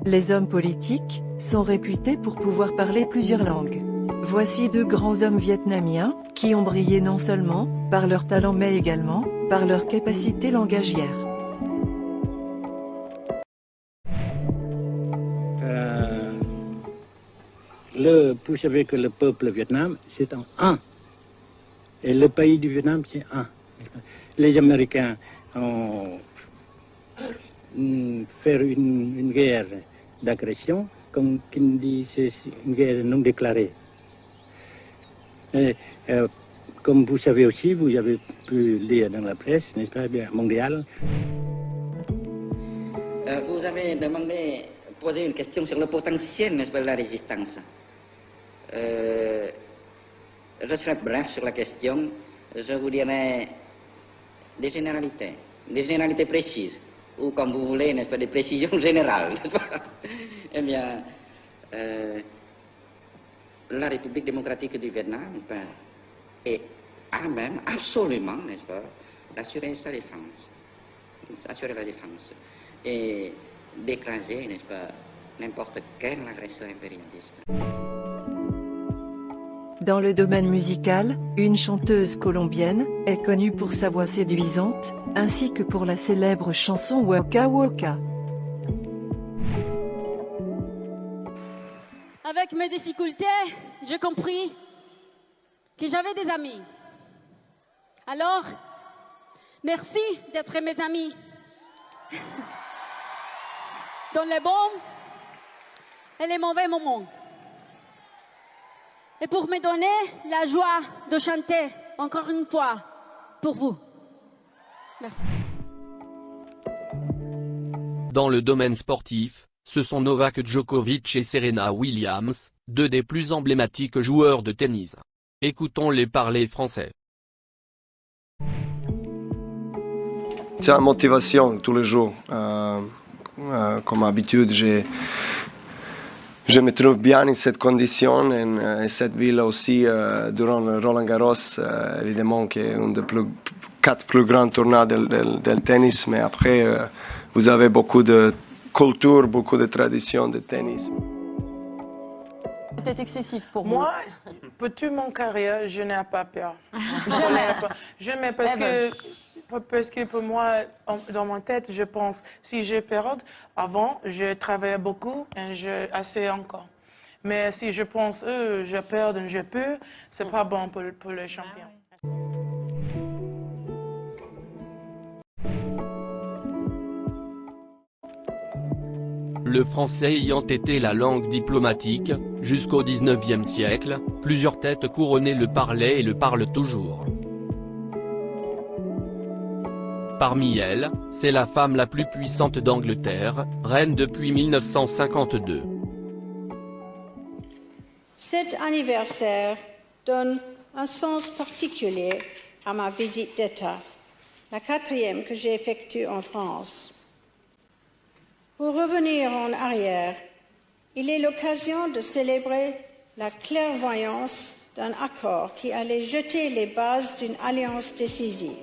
Les hommes politiques sont réputés pour pouvoir parler plusieurs langues. Voici deux grands hommes vietnamiens qui ont brillé non seulement par leur talent mais également par leur capacité langagière. Vous savez que le peuple Vietnam, c'est en un. Et le pays du Vietnam, c'est un. Les Américains ont fait une guerre d'agression, comme qui dit, c'est une guerre non déclarée. Et, comme vous savez aussi, vous avez pu lire dans la presse, n'est-ce pas, bien, mondiale. Vous avez posé une question sur le potentiel, n'est-ce pas, de la résistance. Je serai bref sur la question. Je vous dirai des généralités précises, ou comme vous voulez, n'est-ce pas, des précisions générales. Eh bien, la République démocratique du Vietnam a même absolument, n'est-ce pas, d'assurer sa défense, assurer la défense et d'écraser, n'est-ce pas, n'importe quel agresseur impérialiste. Dans le domaine musical, une chanteuse colombienne est connue pour sa voix séduisante, ainsi que pour la célèbre chanson Waka Waka. Avec mes difficultés, j'ai compris que j'avais des amis. Alors, merci d'être mes amis. Dans les bons et les mauvais moments. Et pour me donner la joie de chanter encore une fois pour vous. Merci. Dans le domaine sportif, ce sont Novak Djokovic et Serena Williams, deux des plus emblématiques joueurs de tennis. Écoutons-les parler français. C'est une motivation tous les jours. Comme habitude, je me trouve bien in cette condition et cette ville aussi durant le Roland Garros, évidemment qui est un des quatre plus grands tournois del tennis, mais après vous avez beaucoup de culture, beaucoup de traditions de tennis. C'était excessif pour vous. Moi, pour toute mon carrière, je n'ai pas peur. Jamais. Parce que pour moi, dans ma tête, je pense, si je perds, avant, je travaillais beaucoup et je assez encore. Mais si je pense, je perds et je peux, c'est pas bon pour le champion. Le français ayant été la langue diplomatique, jusqu'au XIXe siècle, plusieurs têtes couronnées le parlaient et le parlent toujours. Parmi elles, c'est la femme la plus puissante d'Angleterre, reine depuis 1952. Cet anniversaire donne un sens particulier à ma visite d'État, la 4e que j'ai effectuée en France. Pour revenir en arrière, il est l'occasion de célébrer la clairvoyance d'un accord qui allait jeter les bases d'une alliance décisive.